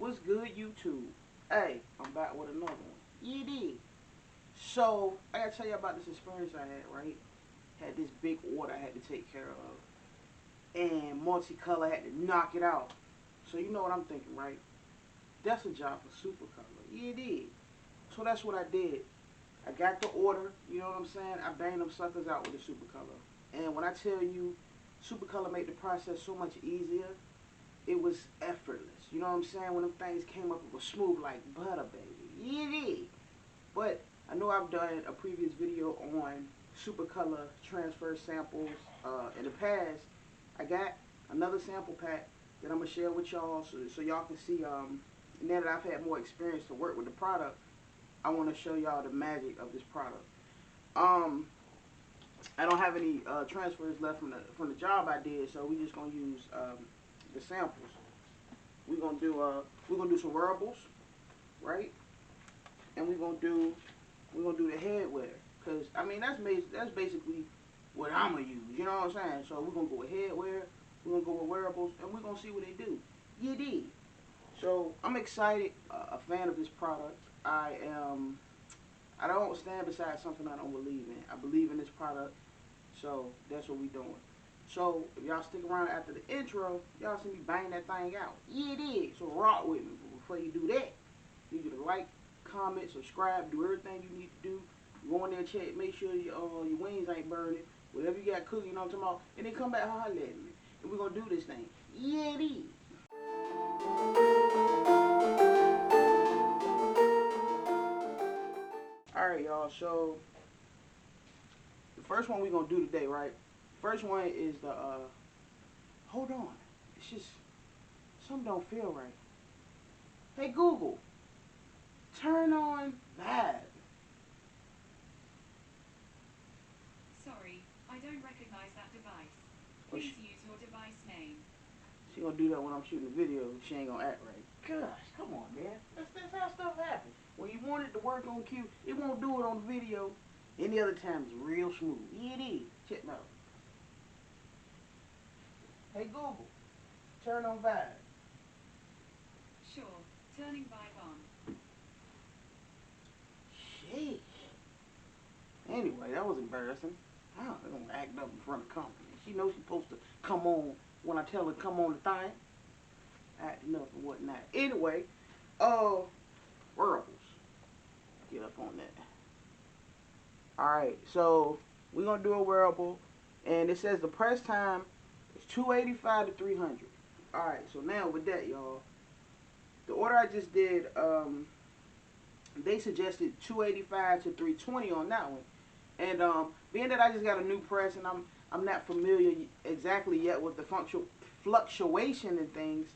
What's good, YouTube? Hey, I'm back with another one. You did. So, I gotta tell you about this experience I had, right? Had this big order I had to take care of. And Multicolor had to knock it out. So, you know what I'm thinking, right? That's a job for SupaColor. Yeah, it is. So, that's what I did. I got the order, you know what I'm saying? I banged them suckers out with the SupaColor. And when I tell you, SupaColor made the process so much easier, it was effortless. You know what I'm saying? When them things came up, it was smooth like butter, baby. Yeah, it is. But I know I've done a previous video on SupaColor transfer samples in the past. I got another sample pack that I'm going to share with y'all so y'all can see, now that I've had more experience to work with the product, I want to show y'all the magic of this product. I don't have any transfers left from the job I did, so we just gonna use the samples. We're gonna do some wearables, right? And we're gonna do the headwear, cause I mean that's basically what I'm gonna use. You know what I'm saying? So we're gonna go with headwear, we're gonna go with wearables, and we're gonna see what they do. You did. So I'm excited, a fan of this product. I don't stand beside something I don't believe in. I believe in this product, so that's what we doing. So if y'all stick around after the intro, y'all see me bang that thing out. Yeah, it is. So rock with me. But before you do that, you need to like, comment, subscribe, do everything you need to do. Go in there, check, make sure your wings ain't burning. Whatever you got cooking, you know what I'm talking about. And then come back holler at me. And we're gonna do this thing. Yeah, it is. Alright, y'all, so the first one we're gonna do today, right? First one is the hold on. It's just something don't feel right. Hey Google, turn on that. Sorry, I don't recognize that device. Please use your device name. She gonna do that when I'm shooting the video. She ain't gonna act right. Gosh, come on, man. That's how stuff happens. When you want it to work on cue, it won't do it on the video. Any other time it's real smooth. Yeah, it is. Check me out. Hey Google, turn on Vibe. Sure, turning Vibe on. Sheesh. Anyway, that was embarrassing. I don't act up in front of company. She knows she's supposed to come on when I tell her to come on the thing. Acting up and whatnot. Anyway, wearables. Get up on that. Alright, so we're gonna do a wearable, and it says the press time is 285 to 300. Alright, so now with that, y'all, the order I just did, they suggested 285 to 320 on that one. And being that I just got a new press and I'm not familiar exactly yet with the fluctuation and things,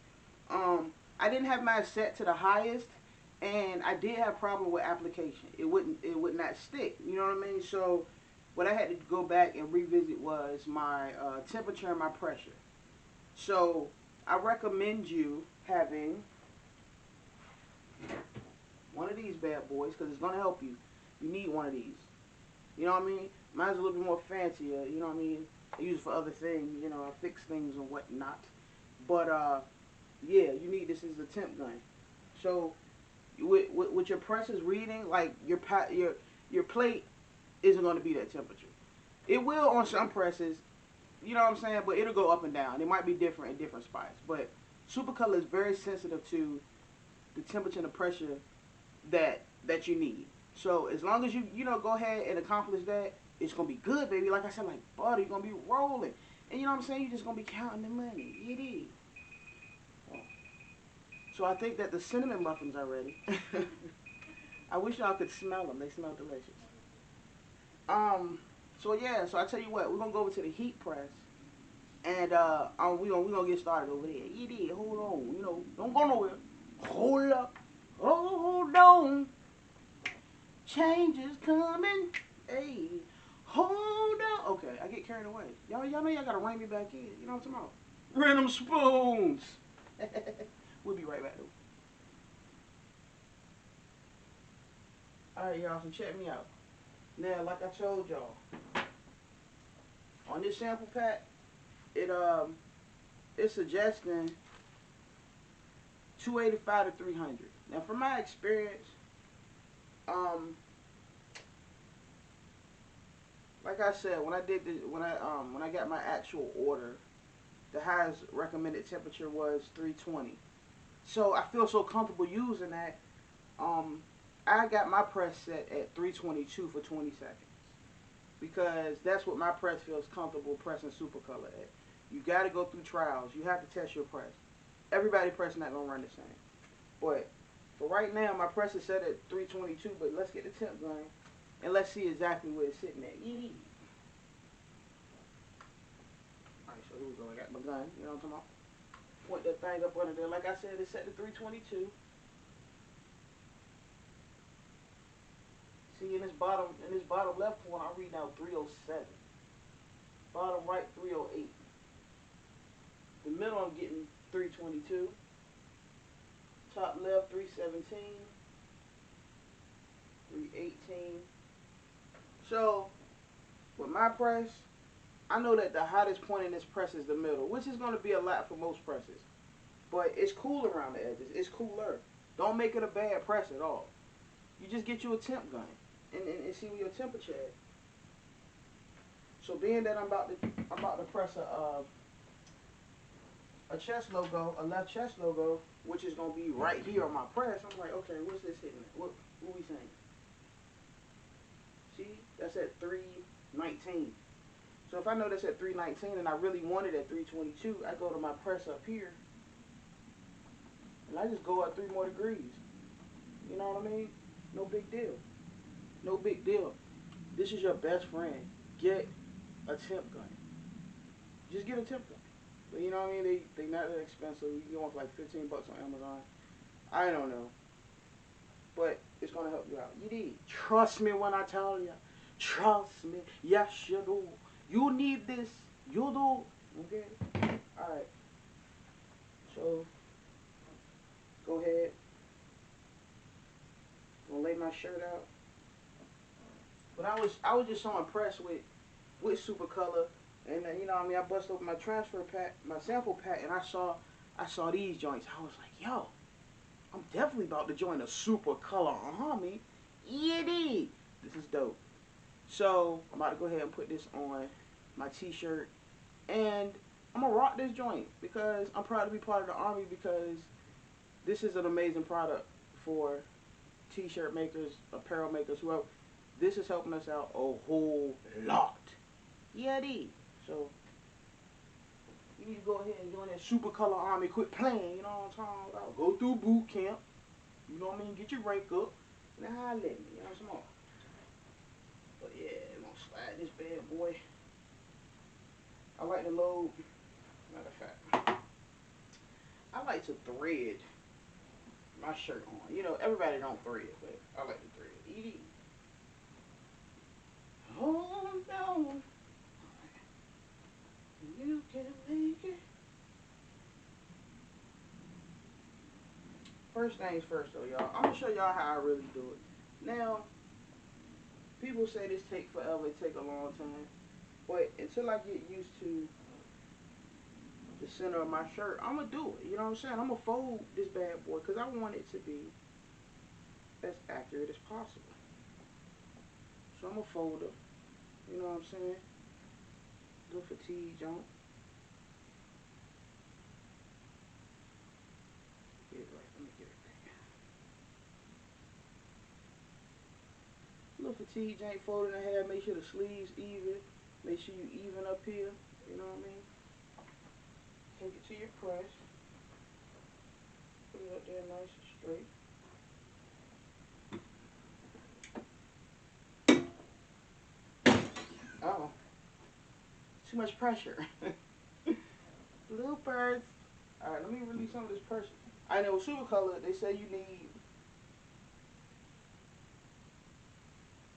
I didn't have mine set to the highest, and I did have a problem with application. It would not stick. You know what I mean? So what I had to go back and revisit was my temperature and my pressure. So I recommend you having one of these bad boys because it's gonna help you. You need one of these. You know what I mean? Mine's a little bit more fancier. You know what I mean? I use it for other things. You know, I fix things and whatnot. But yeah, you need this as a temp gun. So with your presses reading, like your plate isn't going to be that temperature. It will on some presses, you know what I'm saying, but it'll go up and down. It might be different in different spots. But SupaColor is very sensitive to the temperature and the pressure that you need. So as long as you go ahead and accomplish that, it's gonna be good, baby. Like I said, like butter, you're gonna be rolling. And you know what I'm saying? You're just gonna be counting the money. It is. So I think that the cinnamon muffins are ready. I wish y'all could smell them. They smell delicious. So yeah, so I tell you what, we're gonna go over to the Heatpress, and we gonna get started over there. It is. Hold on, don't go nowhere. Hold up, hold on. Change is coming. Hey, hold on. Okay, I get carried away. Y'all know y'all gotta rein me back in. You know what I'm talking about? Random spoons. We'll be right back though. Alright, y'all, so check me out. Now, like I told y'all, on this sample pack, it's suggesting 285 to 300. Now, from my experience, um, like I said, when I got my actual order, the highest recommended temperature was 320. So I feel so comfortable using that. Um, I got my press set at 322 for 20 seconds because that's what my press feels comfortable pressing SupaColor at. You got to go through trials. You have to test your press. Everybody press not gonna run the same. But for right now, my press is set at 322. But let's get the temp going and let's see exactly where it's sitting at. Alright, so here we go. I got my gun. You know what I'm talking about? Point that thing up under there. Like I said, it's set to 322. See, in this bottom left corner, I'm reading out 307. Bottom right, 308. The middle, I'm getting 322. Top left, 317. 318. So, with my press, I know that the hottest point in this press is the middle, which is going to be a lot for most presses. But it's cool around the edges. It's cooler. Don't make it a bad press at all. You just get you a temp gun and see where your temperature is. So being that I'm about to press a chest logo, a left chest logo, which is gonna be right here on my press, I'm like, okay, what's this hitting at? What we saying? See, that's at 319. So if I know that's at 319 and I really want it at 322, I go to my press up here and I just go up 3 more degrees. You know what I mean? No big deal. No big deal. This is your best friend. Get a temp gun. Just get a temp gun. But you know what I mean? They not that expensive. You can get one for like 15 bucks on Amazon. I don't know. But it's gonna help you out. You need. Trust me when I tell you. Trust me. Yes, you do. You need this. You do. Okay? Alright. So go ahead. Gonna lay my shirt out. But I was just so impressed with SupaColor, and you know what I mean, I bust open my transfer pack, my sample pack, and I saw these joints. I was like, yo, I'm definitely about to join a SupaColor army. Yeah, dude. This is dope. So I'm about to go ahead and put this on my t-shirt, and I'm gonna rock this joint because I'm proud to be part of the army because this is an amazing product for t-shirt makers, apparel makers, whoever. This is helping us out a whole lot. Yeah, it is. So, you need to go ahead and join that SupaColor army. Quit playing, you know what I'm talking about. Go through boot camp. You know what I mean? Get your rank up. Now, holla at me. You know what I'm saying? But yeah, I'm going to slide this bad boy. I like to load. Matter of fact, I like to thread my shirt on. You know, everybody don't thread, but I like to thread. Easy. Oh no, you can make it. First things first though, y'all. I'm gonna show y'all how I really do it. Now, people say this take forever, it take a long time. But until I get used to the center of my shirt, I'm gonna do it. You know what I'm saying? I'm gonna fold this bad boy because I want it to be as accurate as possible. So I'm gonna fold it. You know what I'm saying? Little fatigue jump. Get it right. Let me get it right. Little fatigue joint folded in half. Make sure the sleeves even. Make sure you even up here. You know what I mean? Take it to your press. Put it up there nice and straight. Oh, too much pressure. Bloopers. Alright, let me release some of this pressure. I know with SupaColor, they say you need,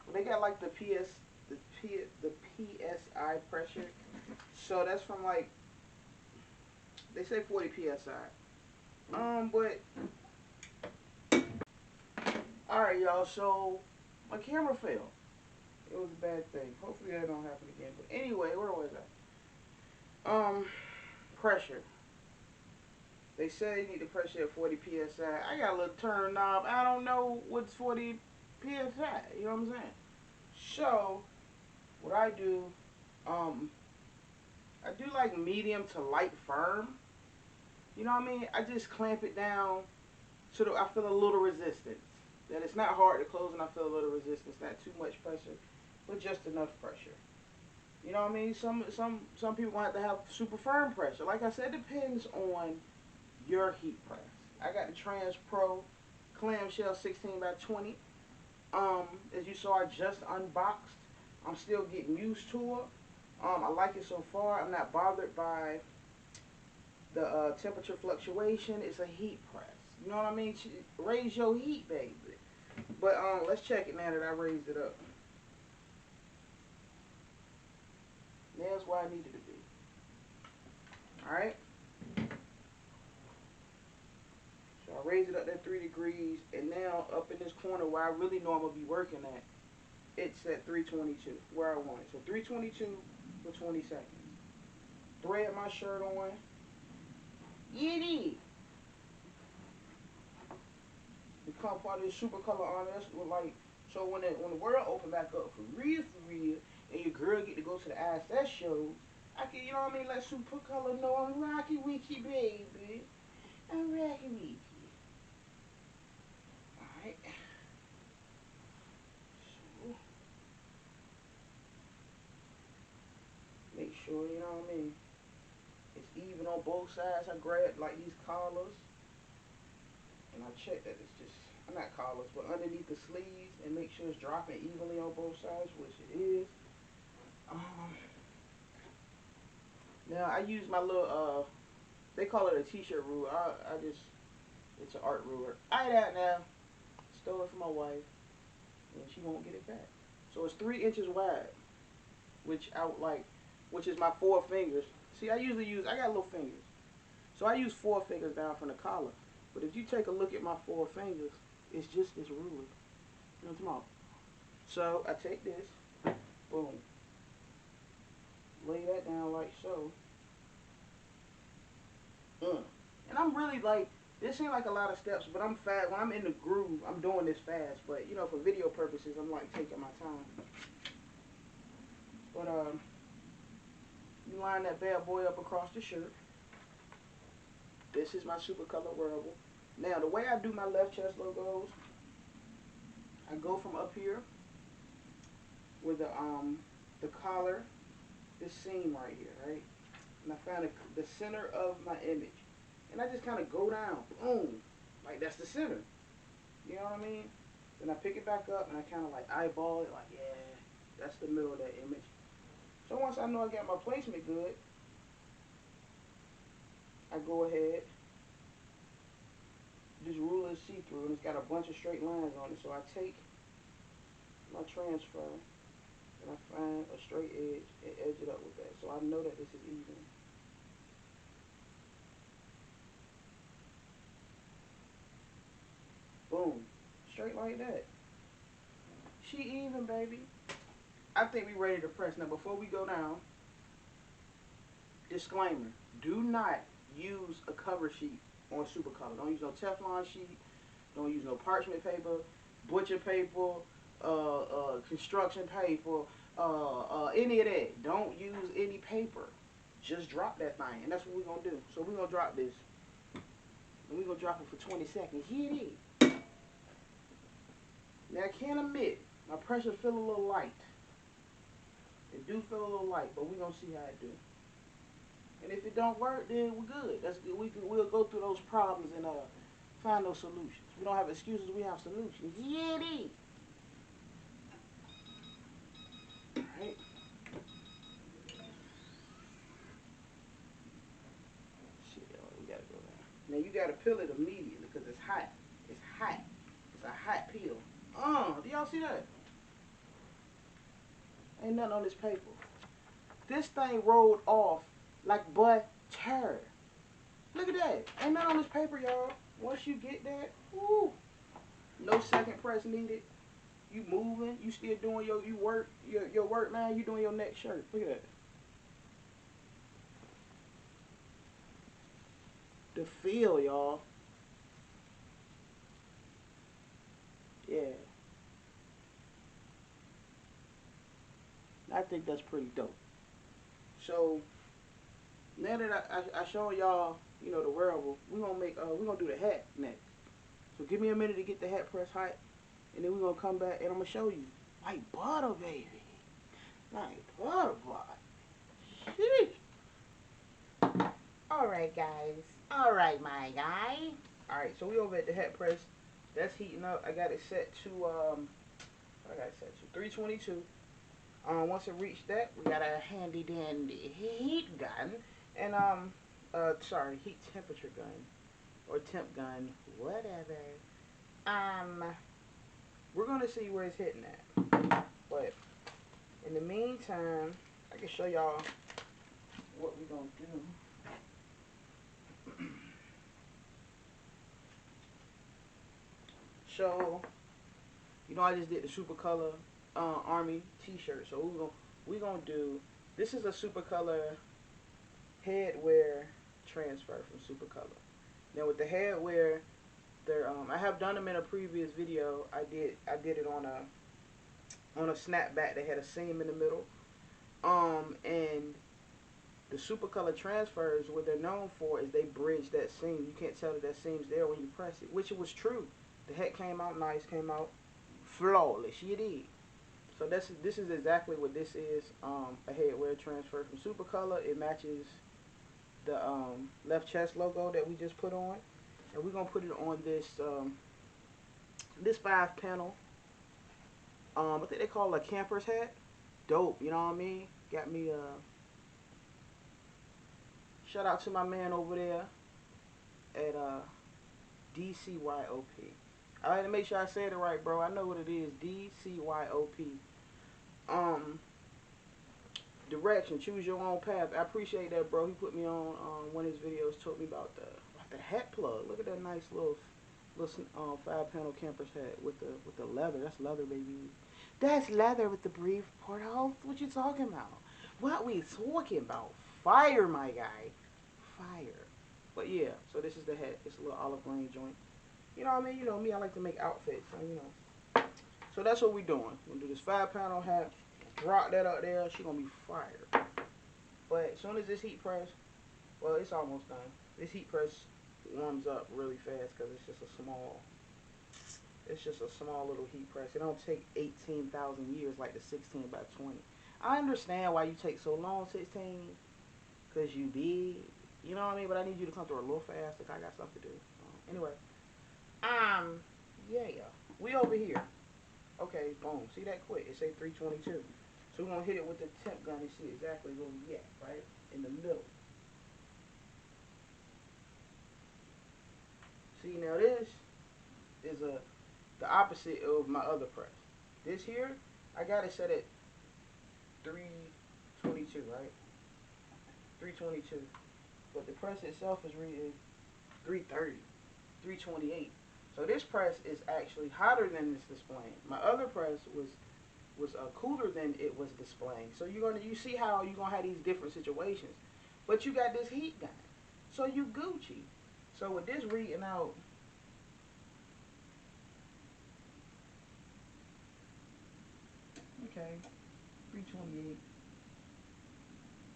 well, they got like the PSI pressure. So that's from like, they say 40 PSI. But, alright y'all, so my camera failed. It was a bad thing. Hopefully that don't happen again. But anyway, where was I? Pressure. They say you need to pressure at 40 psi. I got a little turn knob. I don't know what's 40 psi. You know what I'm saying? So what I do, um, I do like medium to light firm. You know what I mean? I just clamp it down so that I feel a little resistance. That it's not hard to close and I feel a little resistance. Not too much pressure, but just enough pressure. You know what I mean? Some people want to have super firm pressure. Like I said, it depends on your heat press. I got the Trans Pro clamshell 16 by 20. As you saw, I just unboxed. I'm still getting used to it. I like it so far. I'm not bothered by the temperature fluctuation. It's a heat press. You know what I mean? Raise your heat, baby. But let's check it now that I raised it up. That's where I needed to be. Alright? So I raised it up to 3 degrees, and now up in this corner where I really know I'm going to be working at, it's at 322, where I want it. So 322 for 20 seconds. Thread my shirt on. Yiddy! Become part of this SupaColor army. That's what, like, so when the world open back up for real, and your girl get to go to the ISS shows, I can, you know what I mean, let SupaColor know I'm rocking with you, baby. I'm rocking with you. Alright. So, make sure, you know what I mean, it's even on both sides. I grab, like, these collars, and I check that it's just, not collars, but underneath the sleeves, and make sure it's dropping evenly on both sides, which it is. Now, I use my little, they call it a t-shirt ruler. I just, it's an art ruler. I that now. Stole it from my wife, and she won't get it back. So it's 3 inches wide, which I would like, which is my 4 fingers. See, I got little fingers. So I use 4 fingers down from the collar. But if you take a look at my 4 fingers, it's just this ruler. You know what I'm talking about? So I take this, boom, lay that down like so. And I'm really like, this ain't like a lot of steps, but I'm fast. When I'm in the groove, I'm doing this fast. But, you know, for video purposes, I'm like taking my time. But, you line that bad boy up across the shirt. This is my SupaColor wearable. Now, the way I do my left chest logos, I go from up here with the collar, this seam right here, right? And I find the center of my image. And I just kind of go down, boom, like that's the center. You know what I mean? Then I pick it back up and I kind of like eyeball it, like, yeah, that's the middle of that image. So once I know I got my placement good, I go ahead. This ruler is see-through and it's got a bunch of straight lines on it. So I take my transfer and I find a straight edge and edge it up with that. So I know that this is even. Boom. Straight like that. She even, baby. I think we ready to press. Now, before we go down, disclaimer. Do not use a cover sheet on SupaColor. Don't use no Teflon sheet. Don't use no parchment paper, butcher paper, construction paper, any of that. Don't use any paper. Just drop that thing. And that's what we're going to do. So we're going to drop this. And we're going to drop it for 20 seconds. Here it is. Now, I can't admit, my pressure feel a little light. It do feel a little light, but we're going to see how it do. And if it don't work, then we're good. That's good. We'll go through those problems and find those solutions. We don't have excuses, we have solutions. Yeah, it is. Alright. Shit, we gotta go down. Now you gotta peel it immediately because it's hot. It's hot. It's a hot peel. Do y'all see that? Ain't nothing on this paper. This thing rolled off like butter. Look at that. Ain't nothing on this paper, y'all. Once you get that, woo, no second press needed. You moving, you still doing your work, man. You doing your next shirt. Look at that. the feel, y'all. Yeah, I think that's pretty dope. So now that I showed y'all, you know, the wearable, we gonna do the hat next. So give me a minute to get the hat press hot, and then we gonna come back and I'm gonna show you. Like butter, baby. Like butter, boy. Sheesh. Alright, guys. Alright, my guy. Alright, so we over at the hat press. That's heating up. I got it set to, what I got it set to? 322. Once it reached that, we got a handy dandy heat gun. And, sorry, heat temperature gun. Or temp gun. Whatever. We're gonna see where it's hitting at. But, in the meantime, I can show y'all what we gonna do. So, you know, I just did the SupaColor Army T-shirt. So we gonna do. This is a SupaColor headwear transfer from SupaColor. Now with the headwear, there I have done them in a previous video. I did it on a snapback that had a seam in the middle. And the SupaColor transfers, what they're known for is they bridge that seam. You can't tell that seam's there when you press it, which it was true. The head came out nice, came out flawless. You did. So this is exactly what this is. A headwear transfer from SupaColor. It matches the left chest logo that we just put on, and we're gonna put it on this 5-panel. I think they call it a camper's hat. Dope. You know what I mean? Got me shout out to my man over there at DCYOP. I like to make sure I said it right, bro. I know what it is. DCYOP. Um, Direction. Choose your own path. I appreciate that, bro. He put me on one of his videos. Told me about the hat plug. Look at that nice little 5-panel camper's hat with the leather. That's leather, baby. That's leather with the brief porthole. What you talking about? What we talking about? Fire, my guy. Fire. But yeah, so this is the hat. It's a little olive green joint. You know what I mean? You know me, I like to make outfits. So, you know. So that's what we doing. We're gonna do this 5-panel hat. Rock that up there. She gonna be fire. But as soon as this heat press, well, it's almost done. This heat press warms up really fast because it's just a small little heat press. It don't take 18,000 years like the 16 by 20. I understand why you take so long, 16, because you big. You know what I mean? But I need you to come through a little fast because I got stuff to do. Anyway, yeah. We over here. Okay, boom. See that quick? It say 322. So we're going to hit it with the temp gun and see exactly where we at, right? In the middle. See, now this is the opposite of my other press. This here, I got it set at 322, right? 322. But the press itself is reading 330, 328. So this press is actually hotter than this displaying. My other press was cooler than it was displaying. So you see how you're gonna have these different situations, but you got this heat gun, so you Gucci. So with this reading out, okay, 328,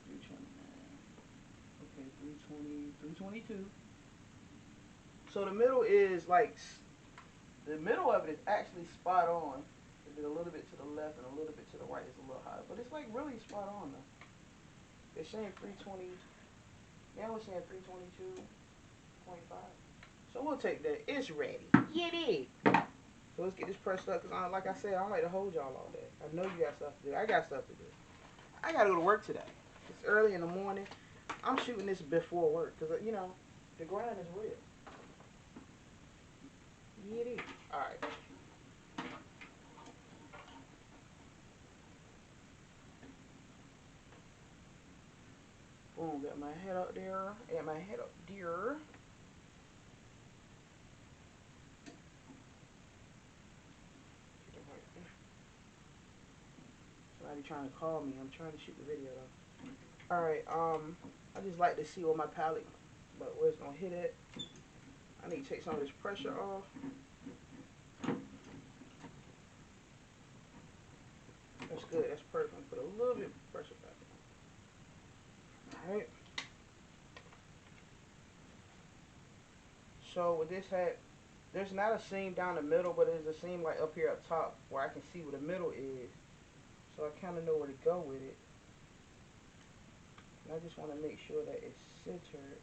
329, okay, 320, 322. So the middle is like the middle of it is actually spot on. A little bit to the left and a little bit to the right is a little higher, but it's like really spot on though. It's saying 320. Now it's saying 322.5. So we'll take that. It's ready. Get it. So let's get this pressed up because, like I said, I don't like to hold y'all all day. I know you got stuff to do. I got stuff to do. I got to go to work today. It's early in the morning. I'm shooting this before work because, you know, the grind is real. Get it. All right. Boom, got my head up there. Got my head up there. Somebody trying to call me. I'm trying to shoot the video though. Alright, I just like to see what but where it's gonna hit it, I need to take some of this pressure off. That's good. That's perfect. Put a little bit of pressure back on. Alright. So with this hat, there's not a seam down the middle, but there's a seam like up here up top where I can see where the middle is. So I kind of know where to go with it. And I just want to make sure that it's centered.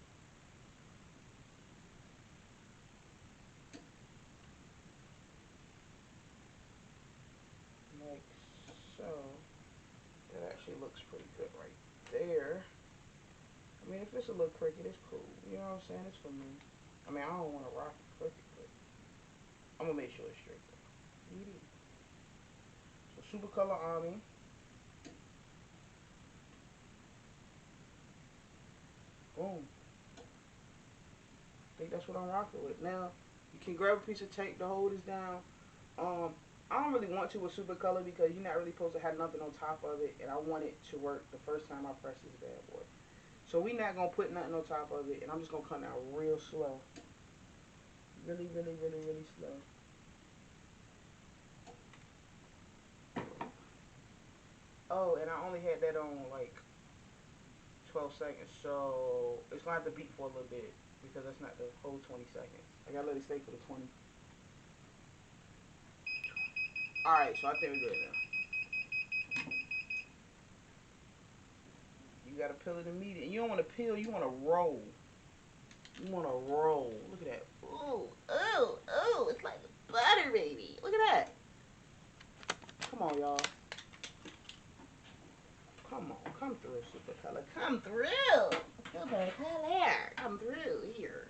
Like so. That actually looks pretty good right there. I mean, if it's a little crooked, it's cool. You know what I'm saying? It's for me. I mean, I don't want to rock it crooked, but I'm going to make sure it's straight though. So SupaColor Army. Boom. I think that's what I'm rocking with. Now, you can grab a piece of tape to hold this down. I don't really want to with SupaColor because you're not really supposed to have nothing on top of it, and I want it to work the first time I press this bad boy. So we're not going to put nothing on top of it, and I'm just going to come down real slow. Really, really, really, really slow. Oh, and I only had that on like 12 seconds, so it's going to have to beat for a little bit because that's not the whole 20 seconds. I got to let it stay for the 20. Alright, so I think we're good now. You got to peel it immediately. You don't want to peel, you want to roll. You want to roll. Look at that. Ooh, ooh, ooh. It's like butter, baby. Look at that. Come on, y'all. Come on. Come through, SupaColor. Come through. SupaColor. Come through here.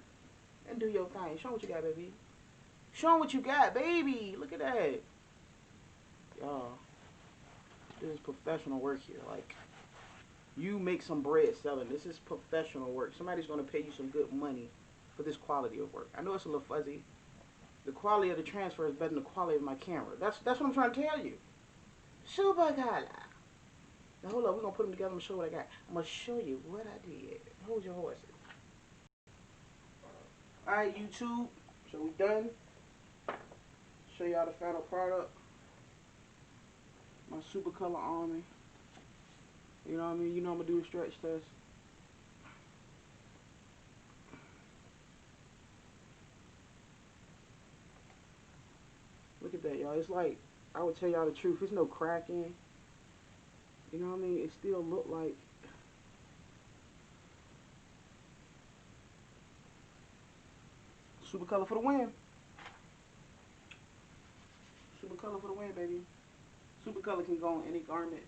And do your thing. Show what you got, baby. Show what you got, baby. Look at that. Y'all. This is professional work here. Like, you make some bread selling. This is professional work. Somebody's going to pay you some good money for this quality of work. I know it's a little fuzzy. The quality of the transfer is better than the quality of my camera. That's what I'm trying to tell you. SupaColor. Now hold up, we're gonna put them together and show what I got. I'm gonna show you what I did. Hold your horses. Alright, YouTube. So we done. Show y'all the final product. My SupaColor Army. You know what I mean? You know I'm gonna do a stretch test. Look at that, y'all. It's like, I would tell y'all the truth. There's no cracking. You know what I mean? It still look like SupaColor for the win. SupaColor for the win, baby. SupaColor can go on any garment.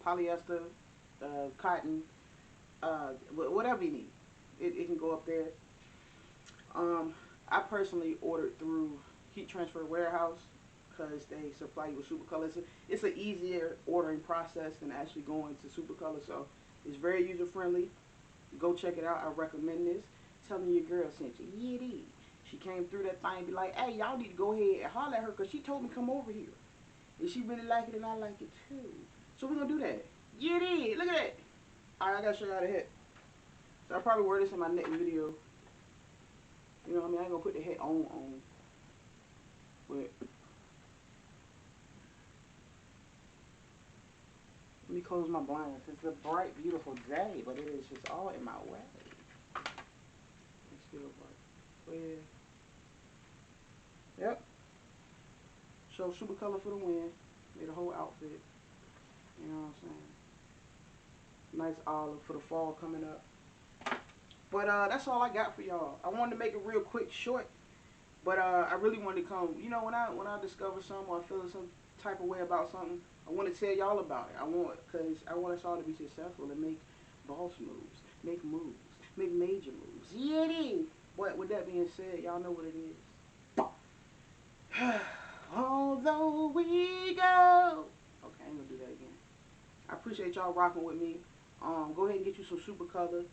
Polyester, cotton, whatever you need. It can go up there. I personally ordered through Heat Transfer Warehouse because they supply you with SupaColor. It's an easier ordering process than actually going to SupaColor, so it's very user friendly. Go check it out. I recommend this. Tell me your girl sent you. Yeah, it is. She came through that thing and be like, hey, y'all need to go ahead and holler at her because she told me come over here. And she really like it and I like it too. So we're going to do that. Yeah, it is. Look at that. Alright, I got to show y'all the hat. So I'll probably wear this in my next video. You know what I mean? I ain't going to put the hat on. But let me close my blinds. It's a bright, beautiful day, but it is just all in my way. It's still bright. Clear. Yep. So SupaColor for the win. Made a whole outfit. You know what I'm saying? Nice olive for the fall coming up. But that's all I got for y'all. I wanted to make it real quick, short. But I really wanted to come. You know, when I discover something or I feel some type of way about something, I want to tell y'all about it. Because I want us all to be successful and make boss moves, make major moves. Yeah, it is. But with that being said, y'all know what it is. Although we go. Okay, I ain't gonna do that again. I appreciate y'all rocking with me. Go ahead and get you some SupaColor.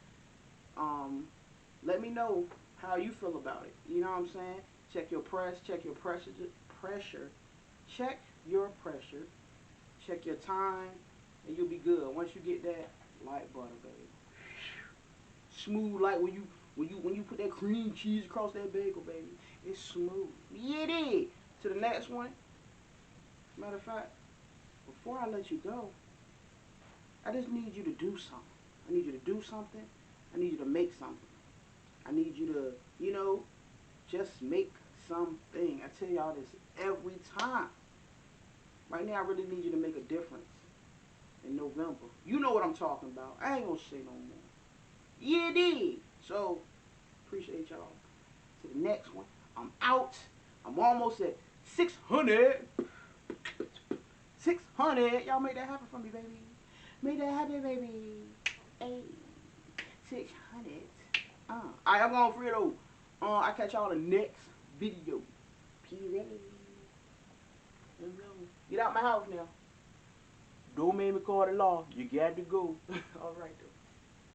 Let me know how you feel about it. You know what I'm saying? Check your press, check your pressure, check your pressure, check your time, and you'll be good. Once you get that, light butter, baby. smooth like when you put that cream cheese across that bagel, baby. It's smooth. Yeah, it is. To the next one. Matter of fact, before I let you go, I just need you to do something. I need you to do something. I need you to make something. I need you to, just make something. I tell y'all this every time. Right now, I really need you to make a difference in November. You know what I'm talking about. I ain't gonna say no more. Yeah, it is. So, appreciate y'all. To the next one. I'm out. I'm almost at 600. 600. Y'all make that happen for me, baby. Make that happen, baby. Hey. 600. Alright, I'm going for it though. I catch y'all in the next video. Peace. Get out my house now. Don't make me call the law. You got to go. Alright though.